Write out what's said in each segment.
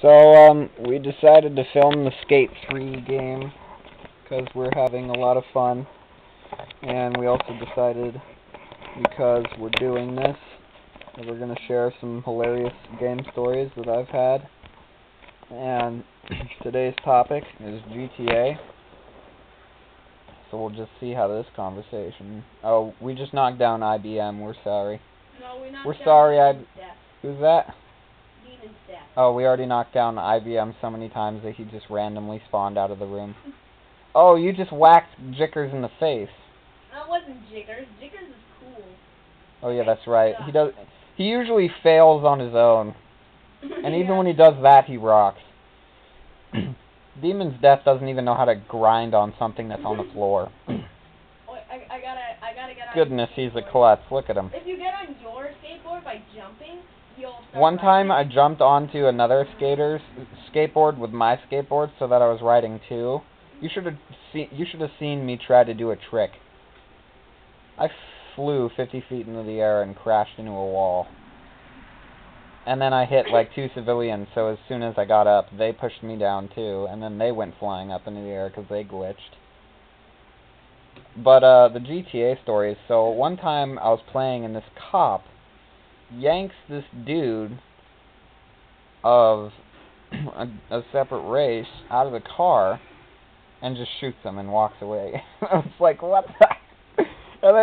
We decided to film the Skate 3 game because we're having a lot of fun, and we also decided, because we're doing this, that we're going to share some hilarious game stories that I've had. And today's topic is GTA, so we'll just see how this conversation... Oh, we just knocked down IBM, we're sorry. No, we knocked We're down sorry, Demon's death. Who's that? Demon's death. Oh, we already knocked down IBM so many times that he just randomly spawned out of the room. Oh, you just whacked Jickers in the face. That wasn't Jickers. Jickers is cool. Oh yeah, that's right. He usually fails on his own. And even when he does that, he rocks. Demon's Death doesn't even know how to grind on something that's on the floor. I gotta get on. Goodness, he's a klutz. Look at him. If you get on your skateboard by jumping, you'll start One time I riding. jumped onto another skater's skateboard with my skateboard so that I was riding too. You should have seen me try to do a trick. I flew 50 feet into the air and crashed into a wall. And then I hit like 2 civilians, so as soon as I got up, they pushed me down too, and then they went flying up into the air because they glitched. But the GTA story is, so one time I was playing and this cop yanks this dude of a separate race out of the car and just shoots him and walks away. I was like, what the... And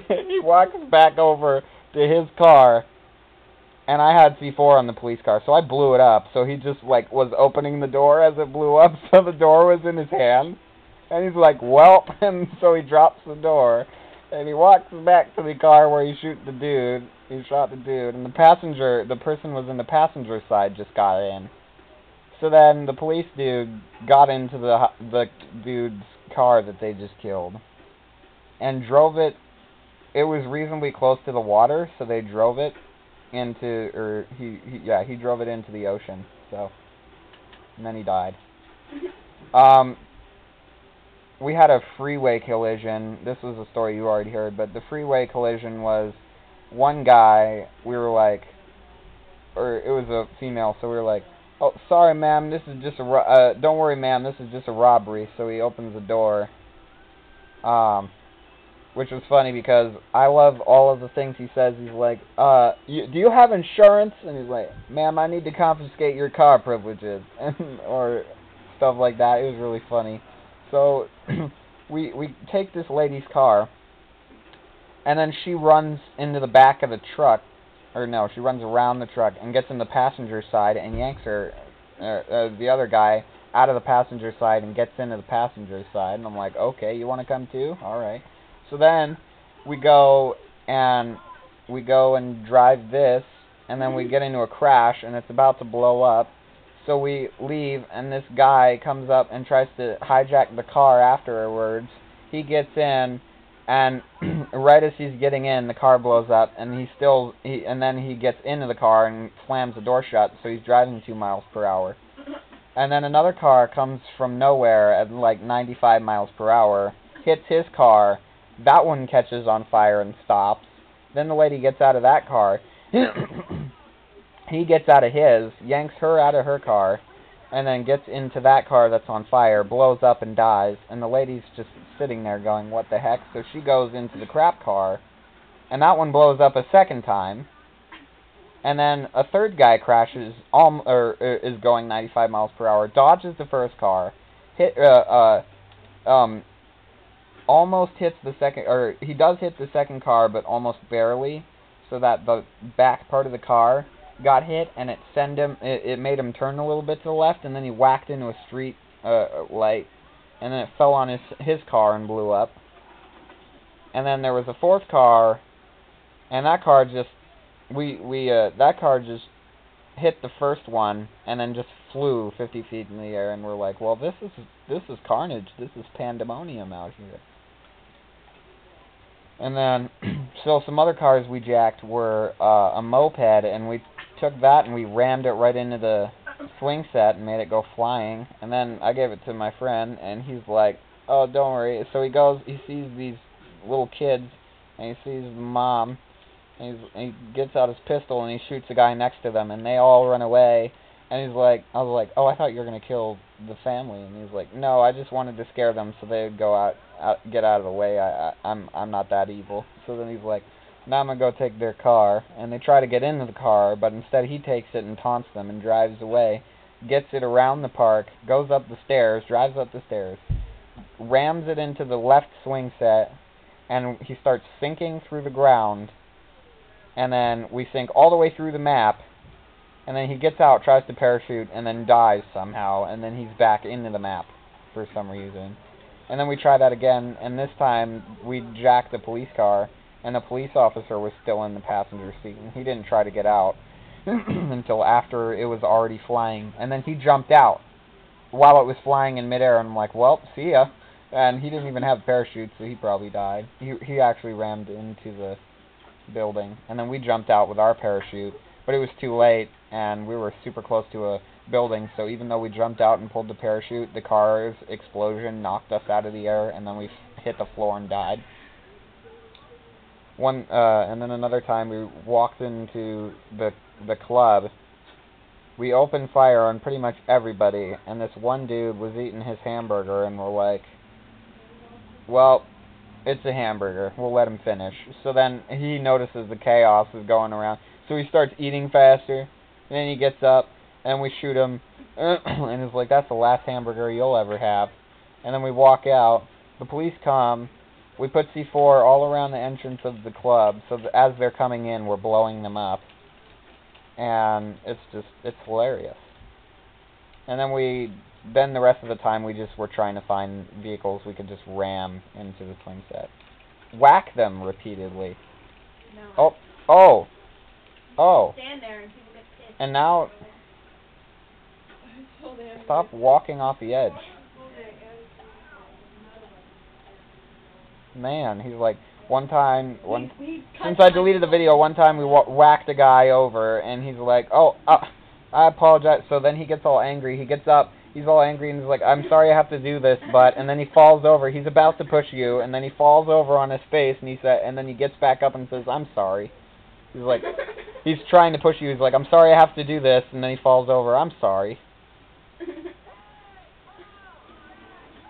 then he walks back over to his car, and I had C4 on the police car, so I blew it up. So he just, like, was opening the door as it blew up, so the door was in his hand. And he's like, welp, and so he drops the door, and he walks back to the car where he shot the dude, and the person was in the passenger side just got in. So then the police dude got into the dude's car that they just killed, and drove it. It was reasonably close to the water, so they drove it into, or he drove it into the ocean. So, and then he died. We had a freeway collision. This was a story you already heard, but the freeway collision was one guy. We were like, or it was a female, so we were like, oh, sorry, ma'am, this is just a, don't worry, ma'am, this is just a robbery. So he opens the door, which was funny because I love all of the things he says. He's like, do you have insurance? And he's like, ma'am, I need to confiscate your car privileges, or stuff like that. It was really funny. So we take this lady's car, and then she runs into the back of the truck, or no, she runs around the truck and gets in the passenger side and yanks her, the other guy, out of the passenger side and gets into the passenger side. And I'm like, okay, you want to come too? All right. So then we go and drive this, and then we get into a crash, and it's about to blow up. So we leave, and this guy comes up and tries to hijack the car afterwards. He gets in, and right as he's getting in, the car blows up, and and then he gets into the car and slams the door shut, so he's driving 2 miles per hour. And then another car comes from nowhere at like 95 miles per hour, hits his car. That one catches on fire and stops. Then the lady gets out of that car. He gets out of his, yanks her out of her car, and then gets into that car that's on fire, blows up and dies, and the lady's just sitting there going, what the heck? So she goes into the crap car, and that one blows up a second time, and then a third guy crashes, is going 95 miles per hour, dodges the first car, almost hits the second, or he does hit the second car, but almost barely, so that the back part of the car got hit, and it made him turn a little bit to the left, and then he whacked into a street light, and then it fell on his car and blew up. And then there was a fourth car, and that car just that car just hit the first one and then just flew 50 feet in the air, and we're like, well, this is carnage. This is pandemonium out here. And then, so some other cars we jacked were a moped, and we took that and we rammed it right into the swing set and made it go flying. And then I gave it to my friend, and he's like, oh, don't worry. So he goes, he sees these little kids, and he sees the mom, and he gets out his pistol and he shoots the guy next to them, and they all run away. And he's like, I was like, oh, I thought you were gonna kill the family. And he's like, no, I just wanted to scare them so they'd go out, get out of the way. I'm not that evil. So then he's like, now I'm gonna go take their car. And they try to get into the car, but instead he takes it and taunts them and drives away. Gets it around the park, goes up the stairs, drives up the stairs, rams it into the left swing set, and he starts sinking through the ground. And then we sink all the way through the map. And then he gets out, tries to parachute, and then dies somehow, and then he's back into the map for some reason. And then we try that again, and this time we jack the police car, and the police officer was still in the passenger seat, and he didn't try to get out until after it was already flying. And then he jumped out while it was flying in midair, and I'm like, well, see ya. And he didn't even have a parachute, so he probably died. He actually rammed into the building, and then we jumped out with our parachute. But it was too late, and we were super close to a building, so even though we jumped out and pulled the parachute, the car's explosion knocked us out of the air, and then we hit the floor and died. And then another time we walked into the club. We opened fire on pretty much everybody, and this one dude was eating his hamburger, and we're like, well, it's a hamburger. We'll let him finish. So then he notices the chaos is going around. So he starts eating faster, and then he gets up, and we shoot him, and he's like, that's the last hamburger you'll ever have. And then we walk out, the police come, we put C4 all around the entrance of the club, so that as they're coming in, we're blowing them up. And it's hilarious. And then the rest of the time we just were trying to find vehicles we could just ram into the swing set. Whack them repeatedly. No. Oh. Stand there and people get pissed. And now, stop walking off the edge. Man, he's like, since I deleted the video, one time we whacked a guy over, and he's like, oh, I apologize. So then he gets all angry. He gets up, he's all angry, and he's like, I'm sorry I have to do this, but, and then he falls over. He's about to push you, and then he falls over on his face, and then he gets back up and says, I'm sorry. He's like, he's trying to push you. He's like, I'm sorry I have to do this, and then he falls over. I'm sorry.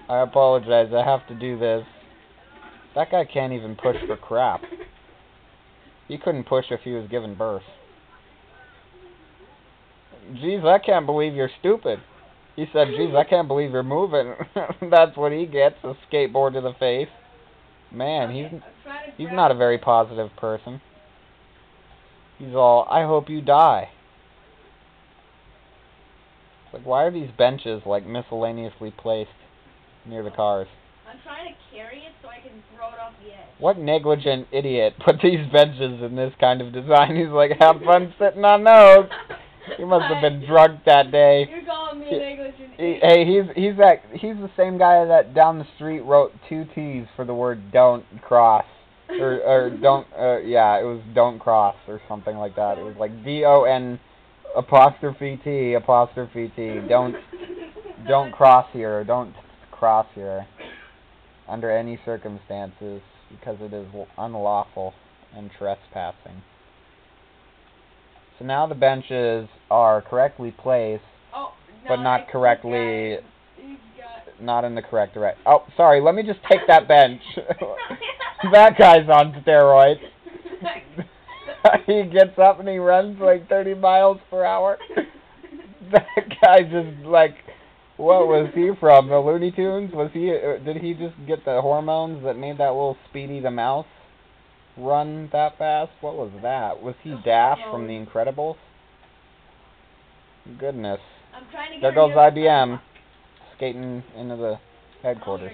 I apologize. I have to do this. That guy can't even push for crap. He couldn't push if he was given birth. Jeez, I can't believe you're stupid. He said, jeez, I can't believe you're moving. That's what he gets, a skateboard to the face. Man, he's not a very positive person. He's all, I hope you die. It's like, why are these benches, like, miscellaneously placed near the cars? I'm trying to carry it so I can throw it off the edge. What negligent idiot put these benches in this kind of design? He's like, have fun sitting on those. He must have been drunk that day. You're calling me a negligent idiot. Hey, he's the same guy that down the street wrote 2 T's for the word don't cross. Or don't, yeah, it was don't cross or something like that. It was like DON''T'. Don't cross here. Don't cross here under any circumstances because it is unlawful and trespassing. So now the benches are correctly placed, but not correctly, not in the correct direction. Oh, sorry, let me just take that bench. That guy's on steroids. He gets up and he runs like 30 miles per hour. That guy just like, what was he from? The Looney Tunes? Did he just get the hormones that made that little Speedy the Mouse run that fast? What was that? Was he Dash from The Incredibles? Goodness. There goes IBM skating into the headquarters.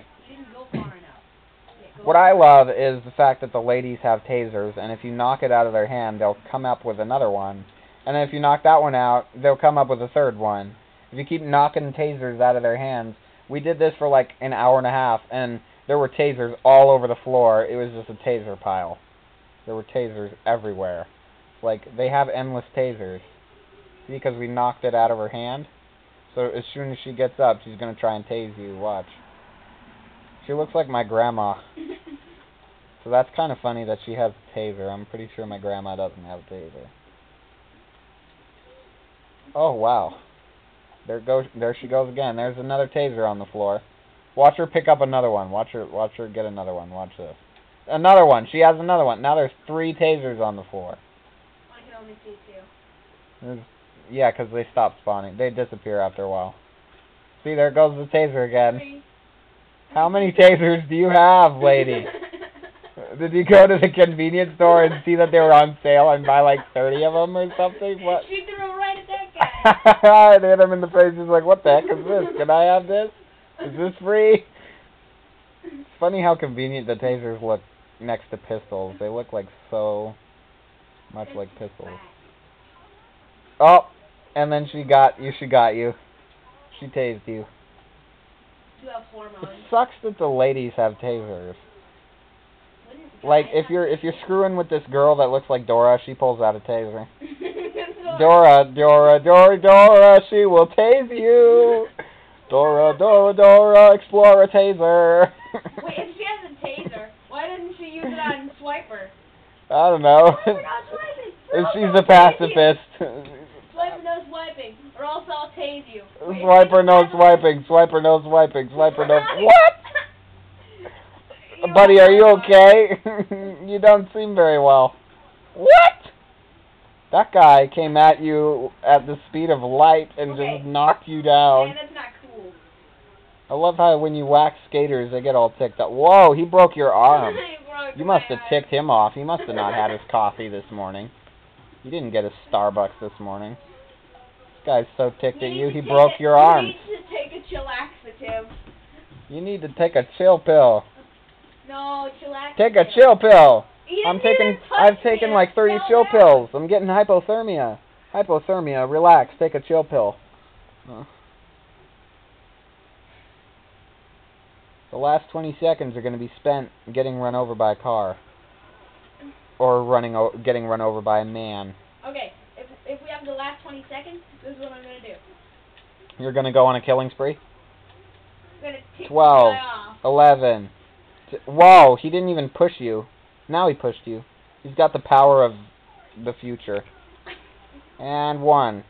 What I love is the fact that the ladies have tasers, and if you knock it out of their hand, they'll come up with another one. And then if you knock that one out, they'll come up with a third one. If you keep knocking tasers out of their hands, we did this for like an hour and a half, and there were tasers all over the floor. It was just a taser pile. There were tasers everywhere. Like, they have endless tasers. Because we knocked it out of her hand. So as soon as she gets up, she's going to try and tase you. Watch. She looks like my grandma. So that's kind of funny that she has a taser. I'm pretty sure my grandma doesn't have a taser. Oh, wow. There she goes again. There's another taser on the floor. Watch her pick up another one. Watch her get another one. Watch this. Another one. She has another one. Now there's 3 tasers on the floor. I can only see 2. Yeah, because they stop spawning. They disappear after a while. See, there goes the taser again. 3. How many tasers do you have, lady? Did you go to the convenience store and see that they were on sale and buy like 30 of them or something? What? She threw right at that guy. They hit him in the face. He's like, what the heck is this? Can I have this? Is this free? It's funny how convenient the tasers look next to pistols. They look like so much like pistols. Oh, and then she got you. She tased you. You have hormones. It sucks that the ladies have tasers. Like if you're screwing with this girl that looks like Dora, she pulls out a taser. Dora, she will tase you. Dora, explore a taser. Wait, if she has a taser, why doesn't she use it on Swiper? I don't know. Swiper not swiping. If she's a pacifist. Swiper no swiping, or else I'll tase you. Wait, Swiper no swiping. Swiper no swiping. Swiper no. What? Buddy, are you okay? You don't seem very well. What? That guy came at you at the speed of light and just knocked you down. Man, that's not cool. I love how when you whack skaters, they get all ticked up. Whoa, he broke your arm. You must have ticked him off. He must have not had his coffee this morning. He didn't get his Starbucks this morning. This guy's so ticked at you, he broke your arm. You need to take a chillaxative. You need to take a chill pill. No, chillaxative. Take a chill pill. I've taken like 30 chill pills. I'm getting hypothermia. Hypothermia, relax, take a chill pill. The last 20 seconds are going to be spent getting run over by a car. Or getting run over by a man. Okay, if we have the last 20 seconds, this is what I'm going to do. You're going to go on a killing spree? I'm going to tick 12, the guy off. 11. Whoa, he didn't even push you. Now he pushed you. He's got the power of the future. And 1.